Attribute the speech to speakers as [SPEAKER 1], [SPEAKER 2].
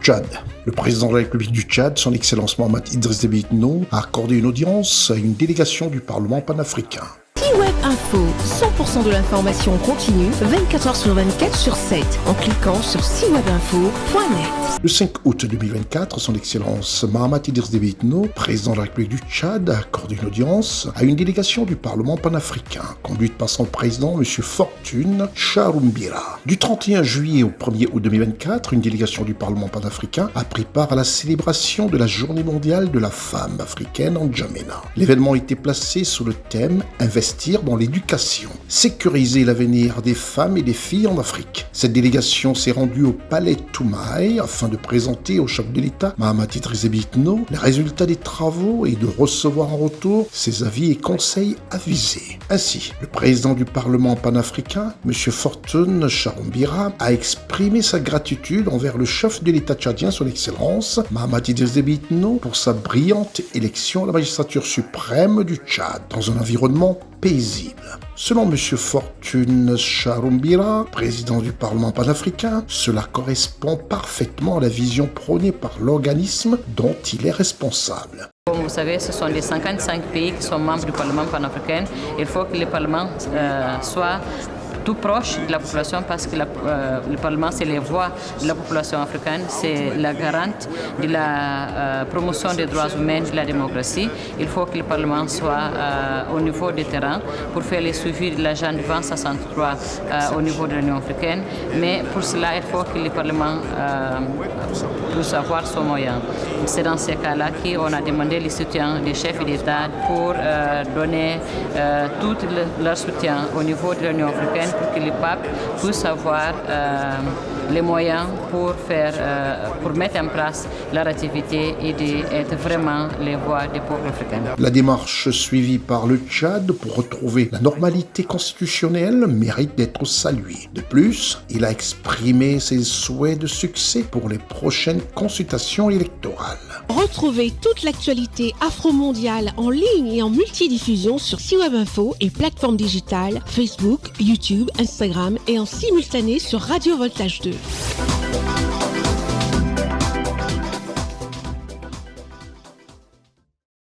[SPEAKER 1] Tchad. Le président de la République du Tchad, son Excellence Mohamed Idriss Déby Itno, a accordé une audience à une délégation du Parlement panafricain.
[SPEAKER 2] C-Web Info, 100% de l'information continue, 24h sur 24 sur 7, en cliquant sur cwebinfo.net.
[SPEAKER 1] Le 5 août 2024, son Excellence Mohamed Idriss Déby Itno, président de la République du Tchad, a accordé une audience à une délégation du Parlement panafricain, conduite par son président, M. Fortune Charoumbira. Du 31 juillet au 1er août 2024, une délégation du Parlement panafricain a pris part à la célébration de la Journée mondiale de la femme africaine en N'Djamena. L'événement a été placé sous le thème « Investir dans l'éducation, sécuriser l'avenir des femmes et des filles en Afrique ». Cette délégation s'est rendue au Palais Toumaï afin de présenter au chef de l'État, Mohamed Idriss Déby Itno, les résultats des travaux et de recevoir en retour ses avis et conseils avisés. Ainsi, le président du Parlement panafricain, M. Fortune Charoumbira, a exprimé sa gratitude envers le chef de l'État tchadien, son Excellence, Mohamed Idriss Déby Itno, pour sa brillante élection à la magistrature suprême du Tchad, dans un environnement paisible. Selon M. Fortune Charoumbira, président du Parlement panafricain, cela correspond parfaitement à la vision prônée par l'organisme dont il est responsable.
[SPEAKER 3] Comme vous savez, ce sont les 55 pays qui sont membres du Parlement panafricain. Il faut que le Parlement soit tout proche de la population parce que le Parlement, c'est les voix de la population africaine, c'est la garante de la promotion des droits humains, de la démocratie. Il faut que le Parlement soit au niveau des terrains pour faire les suivis de l'agenda 2063 au niveau de l'Union africaine. Mais pour cela, il faut que le Parlement puisse avoir son moyen. C'est dans ces cas-là qu'on a demandé le soutien des chefs d'État pour donner tout leur soutien au niveau de l'Union africaine pour que le pape puisse avoir les moyens pour mettre en place la ratifité et d'être vraiment les voix des peuples africains.
[SPEAKER 1] La démarche suivie par le Tchad pour retrouver la normalité constitutionnelle mérite d'être saluée. De plus, il a exprimé ses souhaits de succès pour les prochaines consultations électorales.
[SPEAKER 2] Retrouvez toute l'actualité afro-mondiale en ligne et en multidiffusion sur C-Web Info et plateformes digitales, Facebook, YouTube, Instagram et en simultané sur Radio Voltage 2.